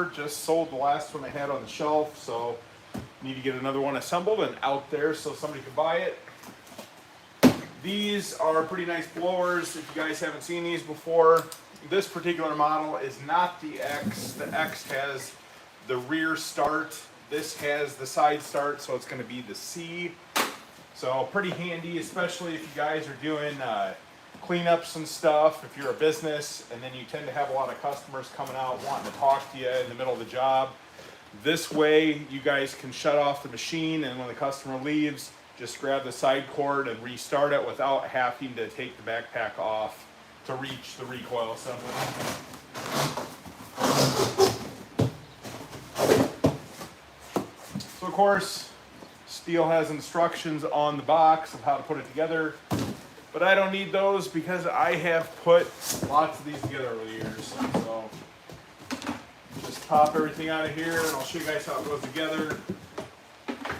blower. Just sold the last one I had on the shelf, so need to get another one assembled and out there so somebody could buy it. These are pretty nice blowers. If you guys haven't seen these before, this particular model is not the X. The X has the rear start. This has the side start, so it's going to be the C. So pretty handy, especially if you guys are doing cleanups and stuff, if you're a business, and then you tend to have a lot of customers coming out wanting to talk to you in the middle of the job. This way, you guys can shut off the machine, and when the customer leaves, just grab the side cord and restart it without having to take the backpack off to reach the recoil assembly. So of course, Stihl has instructions on the box of how to put it together, but I don't need those because I have put lots of these together over the years. So just pop everything out of here and I'll show you guys how it goes together.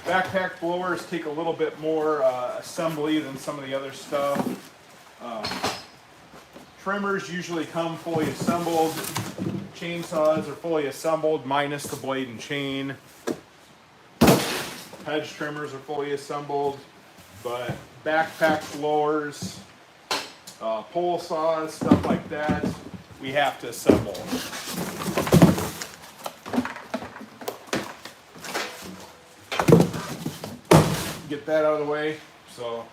Backpack blowers take a little bit more assembly than some of the other stuff. Trimmers usually come fully assembled. Chainsaws are fully assembled minus the blade and chain. Hedge trimmers are fully assembled, but backpack blowers, pole saws, stuff like that, we have to assemble. Get that out of the way. So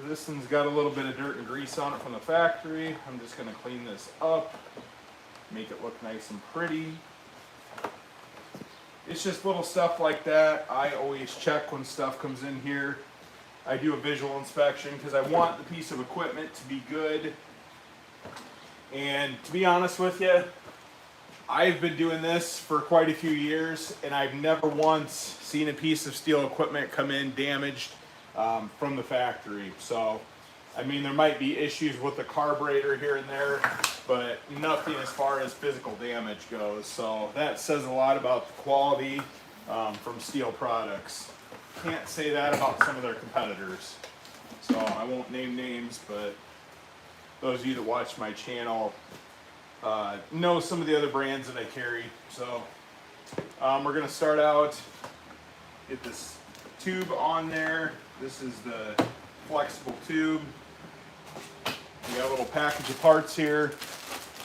this one's got a little bit of dirt and grease on it from the factory. I'm just going to clean this up, make it look nice and pretty. It's just little stuff like that. I always check when stuff comes in here. I do a visual inspection because I want the piece of equipment to be good. And to be honest with you, I've been doing this for quite a few years and I've never once seen a piece of Stihl equipment come in damaged from the factory. So, I mean, there might be issues with the carburetor here and there, but nothing as far as physical damage goes. So that says a lot about the quality from Stihl products. Can't say that about some of their competitors. So I won't name names, but those of you that watch my channel know some of the other brands that I carry. So we're going to start out, get this tube on there. This is the flexible tube. We got a little package of parts here.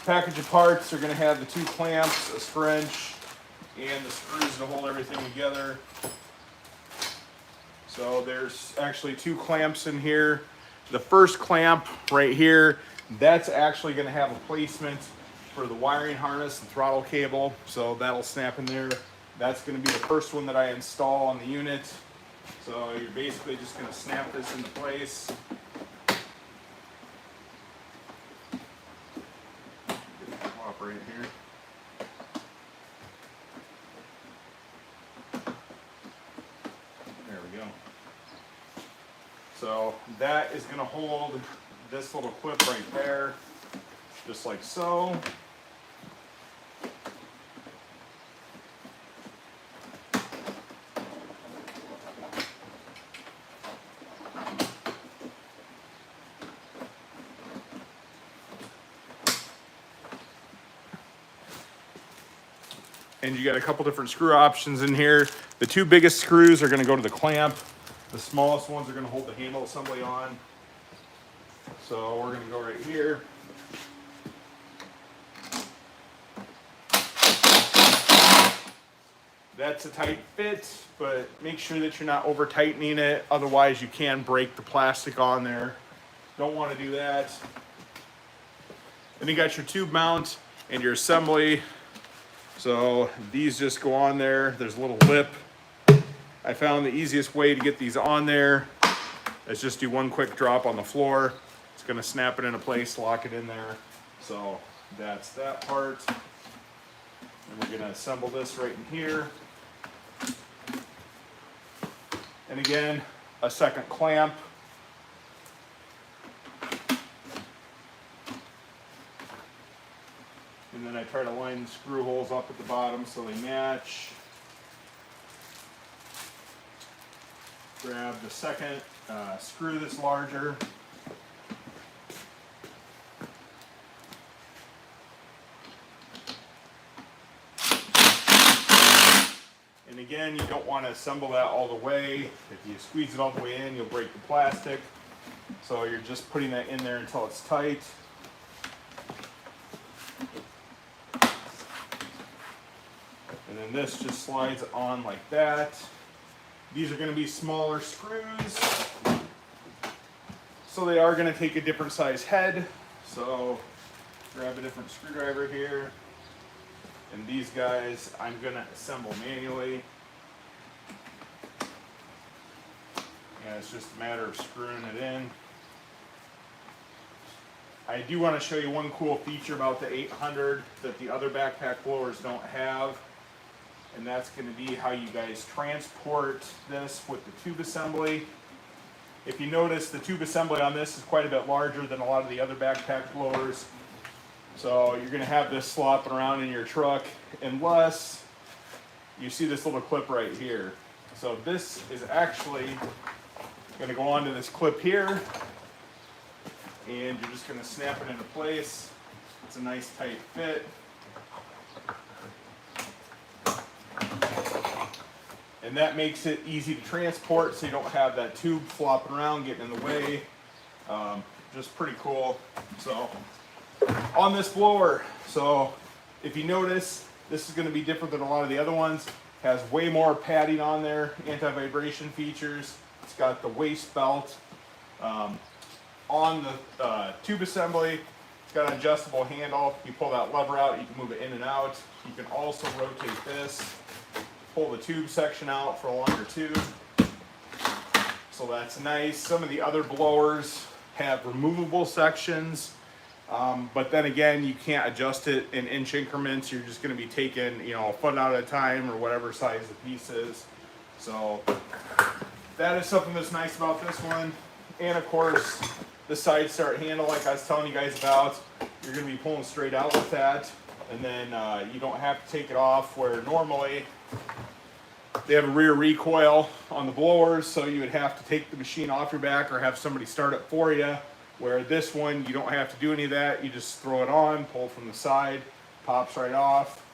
Package of parts are going to have the two clamps, a wrench, and the screws to hold everything together. So there's actually two clamps in here. The first clamp right here, that's actually going to have a placement for the wiring harness and throttle cable, so that'll snap in there. That's going to be the first one that I install on the unit. So you're basically just going to snap this into place. Right here. There we go. So that is going to hold this little clip right there, just like so. And you got a couple different screw options in here. The two biggest screws are going to go to the clamp. The smallest ones are going to hold the handle assembly on. So we're going to go right here. That's a tight fit, but make sure that you're not over tightening it. Otherwise you can break the plastic on there. Don't want to do that. Then you got your tube mount and your assembly. So these just go on there. There's a little lip. I found the easiest way to get these on there is just do one quick drop on the floor. It's going to snap it into place, lock it in there. So that's that part. And we're going to assemble this right in here. And again, a second clamp. And then I try to line the screw holes up at the bottom so they match. Grab the second screw that's larger. And again, you don't want to assemble that all the way. If you squeeze it all the way in, you'll break the plastic. So you're just putting that in there until it's tight. And then this just slides on like that. These are going to be smaller screws. So they are going to take a different size head. So grab a different screwdriver here. And these guys I'm going to assemble manually. And it's just a matter of screwing it in. I do want to show you one cool feature about the 800 that the other backpack blowers don't have. And that's going to be how you guys transport this with the tube assembly. If you notice, the tube assembly on this is quite a bit larger than a lot of the other backpack blowers. So you're going to have this slopping around in your truck unless you see this little clip right here. So this is actually going to go onto this clip here, and you're just going to snap it into place. It's a nice tight fit. And that makes it easy to transport, so you don't have that tube flopping around, getting in the way. Just pretty cool. So on this blower, so if you notice, this is going to be different than a lot of the other ones. Has way more padding on there, anti-vibration features. It's got the waist belt. On the tube assembly, it's got an adjustable handle. You pull that lever out, you can move it in and out. You can also rotate this, pull the tube section out for a longer tube. So that's nice. Some of the other blowers have removable sections, but then again, you can't adjust it in inch increments. You're just going to be taking, you know, a foot out at a time or whatever size the piece is. So that is something that's nice about this one. And of course, the side start handle, like I was telling you guys about, you're going to be pulling straight out with that. And then you don't have to take it off, where normally they have a rear recoil on the blowers, so you would have to take the machine off your back or have somebody start it for you. Where this one, you don't have to do any of that. You just throw it on, pull from the side, pops right off.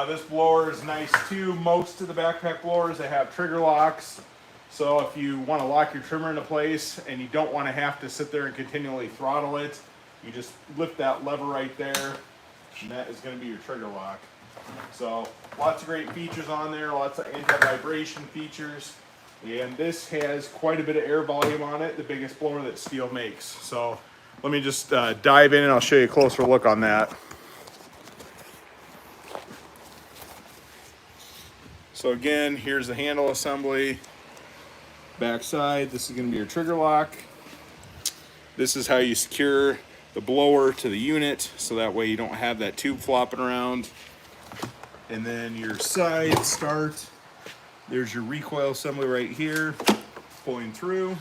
This blower is nice too. Most of the backpack blowers, they have trigger locks. So if you want to lock your trimmer into place and you don't want to have to sit there and continually throttle it, you just lift that lever right there, and that is going to be your trigger lock. So lots of great features on there, lots of anti-vibration features. And this has quite a bit of air volume on it, the biggest blower that Stihl makes. So let me just dive in and I'll show you a closer look on that. So again, here's the handle assembly. Back side, this is going to be your trigger lock. This is how you secure the blower to the unit, so that way you don't have that tube flopping around. And then your side start, there's your recoil assembly right here, pulling through.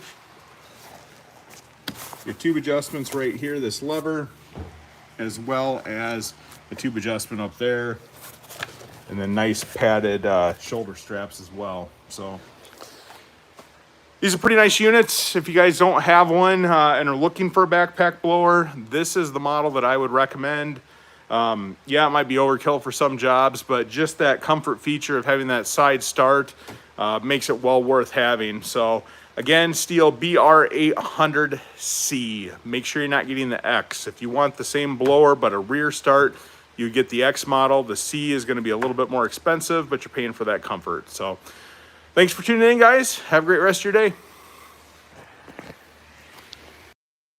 Your tube adjustments right here, this lever, as well as the tube adjustment up there. And then nice padded shoulder straps as well. So these are pretty nice units. If you guys don't have one and are looking for a backpack blower, this is the model that I would recommend. Yeah, it might be overkill for some jobs, but just that comfort feature of having that side start makes it well worth having. So again, Stihl BR 800C. Make sure you're not getting the X. If you want the same blower but a rear start, you get the X model. The C is going to be a little bit more expensive, but you're paying for that comfort. So thanks for tuning in, guys. Have a great rest of your day.